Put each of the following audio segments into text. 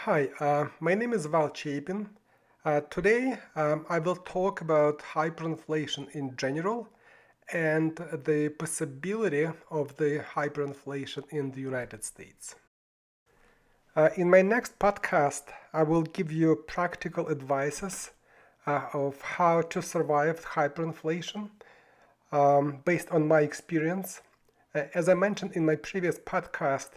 Hi, my name is Val Chapin. Today, I will talk about hyperinflation in general and the possibility of the hyperinflation in the United States. In my next podcast, I will give you practical advices of how to survive hyperinflation based on my experience. As I mentioned in my previous podcast,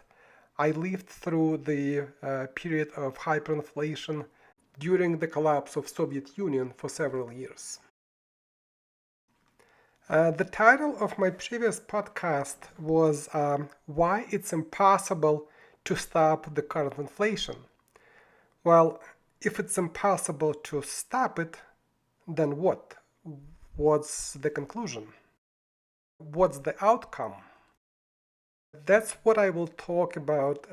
I lived through the period of hyperinflation during the collapse of Soviet Union for several years. The title of my previous podcast was Why It's Impossible to Stop the Current Inflation. Well, if it's impossible to stop it, then what? What's the conclusion? What's the outcome? That's what I will talk about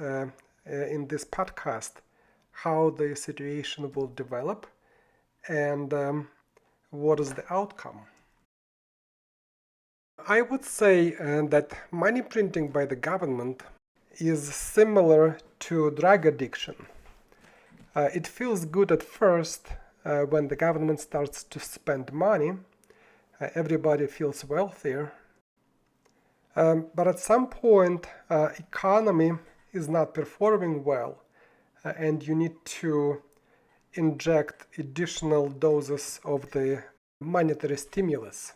in this podcast, how the situation will develop and what is the outcome. I would say that money printing by the government is similar to drug addiction. It feels good at first when the government starts to spend money. Everybody feels wealthier. But at some point, economy is not performing well, and you need to inject additional doses of the monetary stimulus.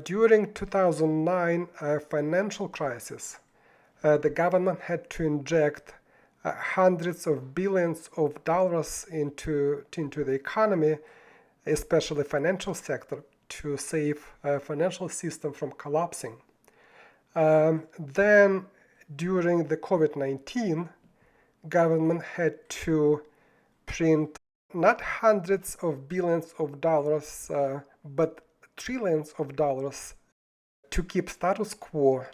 During 2009 financial crisis, the government had to inject hundreds of billions of dollars into the economy, especially financial sector, to save financial system from collapsing. Then during the COVID-19, government had to print not hundreds of billions of dollars, but trillions of dollars to keep status quo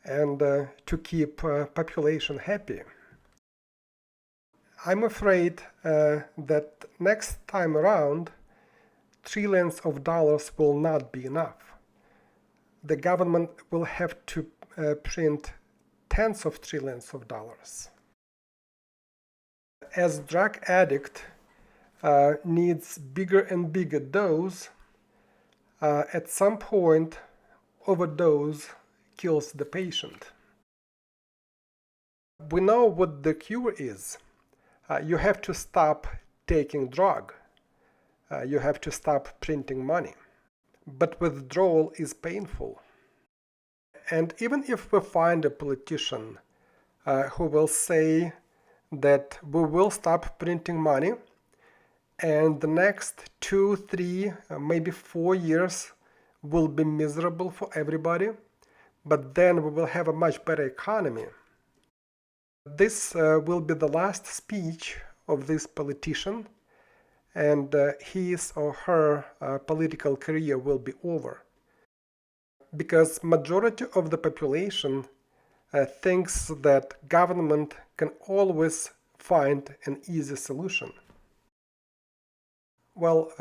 and to keep population happy. I'm afraid that next time around, trillions of dollars will not be enough. The government will have to print tens of trillions of dollars. As drug addict needs bigger and bigger dose, at some point overdose kills the patient. We know what the cure is. You have to stop taking drug. You have to stop printing money. But withdrawal is painful. And even if we find a politician who will say that we will stop printing money, and the next 2, 3, maybe 4 years will be miserable for everybody, but then we will have a much better economy. This will be the last speech of this politician, and his or her political career will be over. Because majority of the population thinks that government can always find an easy solution. Well,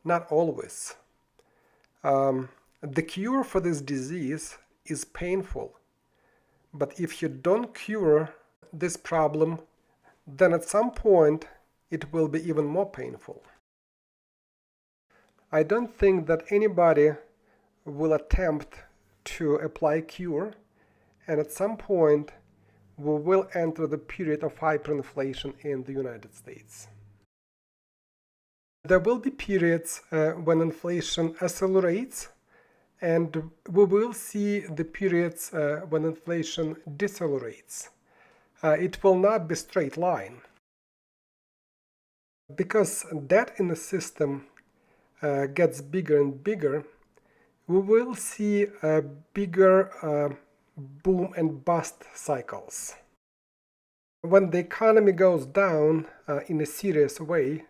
not always. The cure for this disease is painful, but if you don't cure this problem, then at some point it will be even more painful. I don't think that anybody will attempt to apply cure, and at some point we will enter the period of hyperinflation in the United States. There will be periods when inflation accelerates, and we will see the periods when inflation decelerates. It will not be straight line. Because debt in the system gets bigger and bigger, we will see bigger boom and bust cycles. When the economy goes down in a serious way,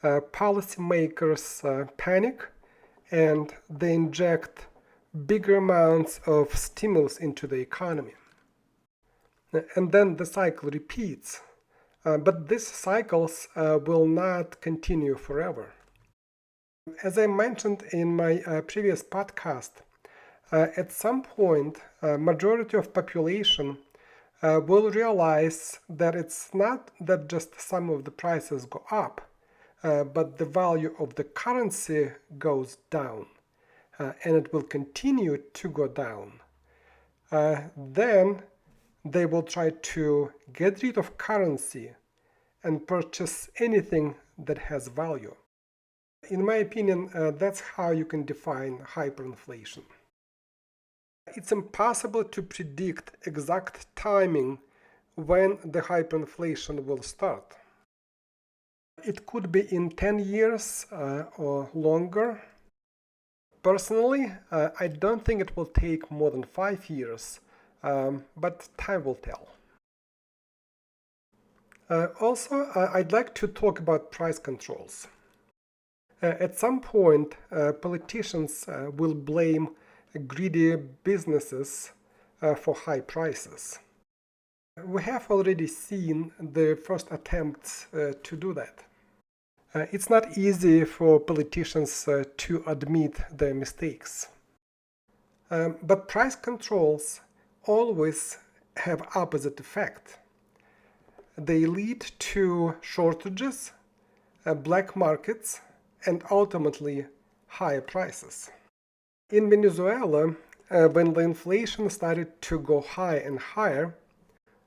policymakers panic and they inject bigger amounts of stimulus into the economy. And then the cycle repeats. But these cycles will not continue forever. As I mentioned in my previous podcast, at some point, majority of population will realize that it's not that just some of the prices go up, but the value of the currency goes down, and it will continue to go down. Then they will try to get rid of currency and purchase anything that has value. In my opinion, that's how you can define hyperinflation. It's impossible to predict exact timing when the hyperinflation will start. It could be in 10 years or longer. Personally, I don't think it will take more than 5 years, but time will tell. Also, I'd like to talk about price controls. At some point, politicians will blame greedy businesses for high prices. We have already seen the first attempts to do that. It's not easy for politicians to admit their mistakes. But price controls always have opposite effect. They lead to shortages, black markets, and ultimately higher prices. In Venezuela, when the inflation started to go higher and higher,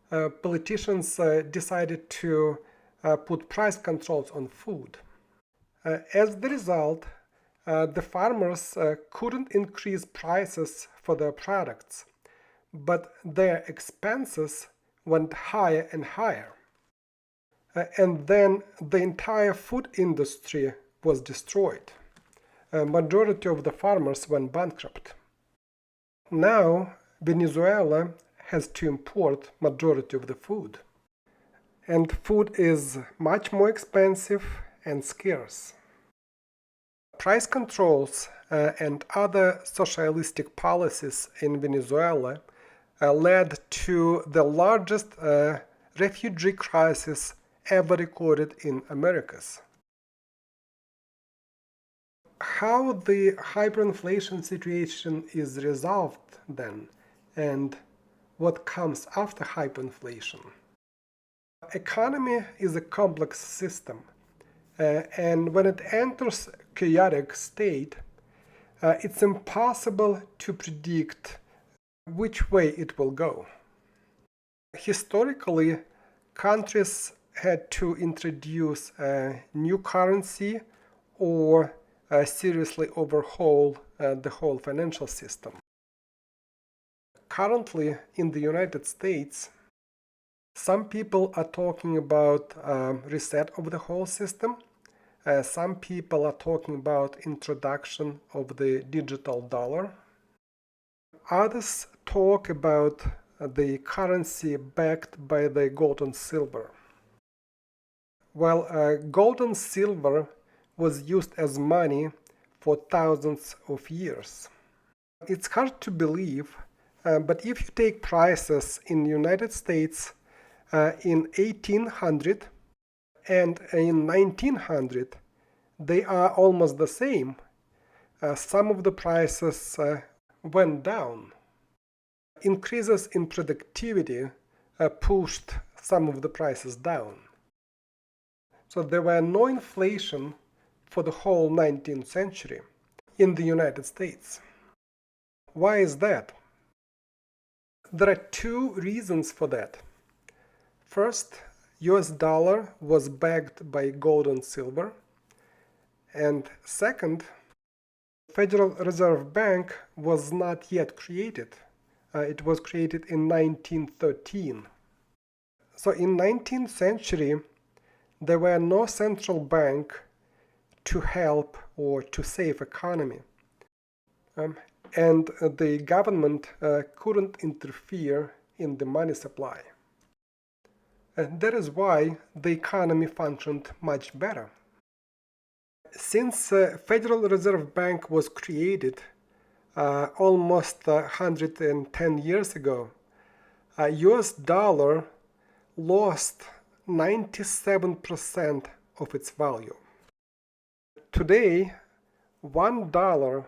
politicians decided to put price controls on food. As the result, the farmers couldn't increase prices for their products, but their expenses went higher and higher. And then the entire food industry was destroyed. A majority of the farmers went bankrupt. Now, Venezuela has to import majority of the food. And food is much more expensive and scarce. Price controls and other socialistic policies in Venezuela led to the largest refugee crisis ever recorded in Americas. How the hyperinflation situation is resolved then, and what comes after hyperinflation? Economy is a complex system, and when it enters chaotic state, it's impossible to predict which way it will go. Historically, countries had to introduce a new currency or seriously overhaul the whole financial system. Currently, in the United States, some people are talking about reset of the whole system. Some people are talking about introduction of the digital dollar. Others talk about the currency backed by the gold and silver. Well, gold and silver was used as money for thousands of years. It's hard to believe, but if you take prices in the United States in 1800 and in 1900, they are almost the same. Some of the prices went down. Increases in productivity pushed some of the prices down. So there were no inflation for the whole 19th century in the United States. Why is that? There are two reasons for that. First, US dollar was backed by gold and silver. And second, Federal Reserve Bank was not yet created. It was created in 1913. So in 19th century, there were no central bank to help or to save economy. And the government couldn't interfere in the money supply. And that is why the economy functioned much better. Since Federal Reserve Bank was created almost 110 years ago, US dollar lost 97% of its value. Today, $1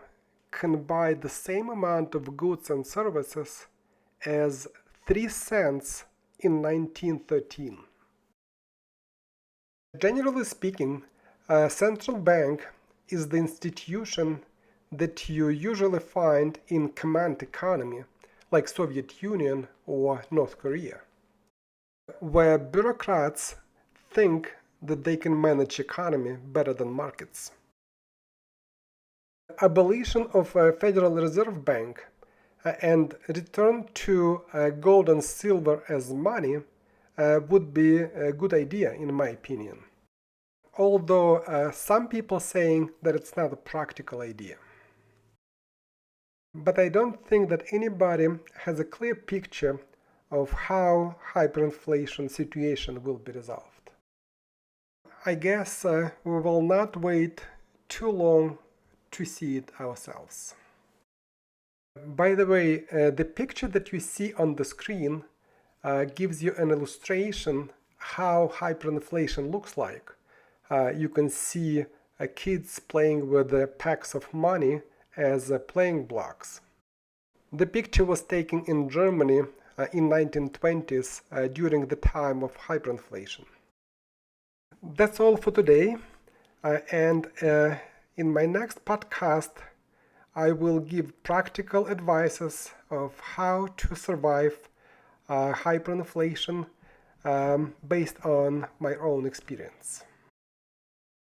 can buy the same amount of goods and services as 3 cents in 1913. Generally speaking, a central bank is the institution that you usually find in command economy, like Soviet Union or North Korea, where bureaucrats think that they can manage economy better than markets. Abolition of a Federal Reserve Bank and return to gold and silver as money would be a good idea in my opinion. Although some people saying that it's not a practical idea. But I don't think that anybody has a clear picture of how hyperinflation situation will be resolved. I guess we will not wait too long to see it ourselves. By the way, the picture that you see on the screen gives you an illustration how hyperinflation looks like. You can see kids playing with packs of money as playing blocks. The picture was taken in Germany in 1920s during the time of hyperinflation. That's all for today, and in my next podcast I will give practical advices of how to survive hyperinflation based on my own experience.